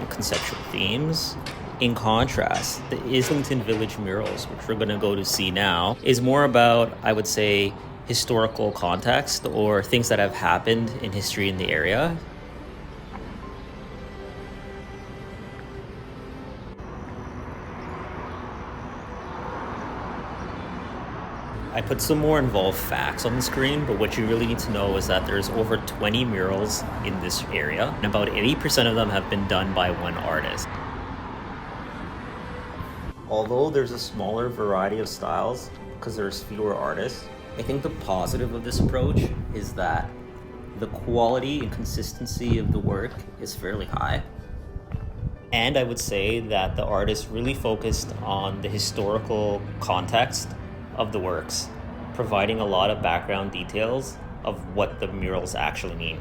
and conceptual themes. In contrast, the Islington Village murals, which we're going to go to see now, is more about, I would say, historical context or things that have happened in history in the area. I put some more involved facts on the screen, but what you really need to know is that there's over 20 murals in this area, and about 80% of them have been done by one artist. Although there's a smaller variety of styles because there's fewer artists, I think the positive of this approach is that the quality and consistency of the work is fairly high. And I would say that the artist really focused on the historical context of the works, providing a lot of background details of what the murals actually mean.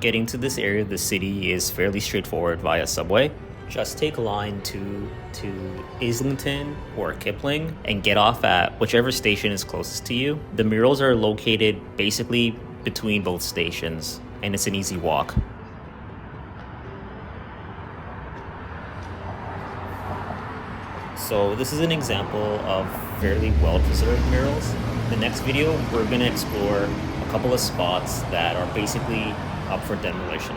Getting to this area of the city is fairly straightforward via subway. Just take line 2 to Islington or Kipling and get off at whichever station is closest to you. The murals are located basically between both stations, and it's an easy walk. So this is an example of fairly well-preserved murals. In the next video, we're going to explore a couple of spots that are basically up for demolition.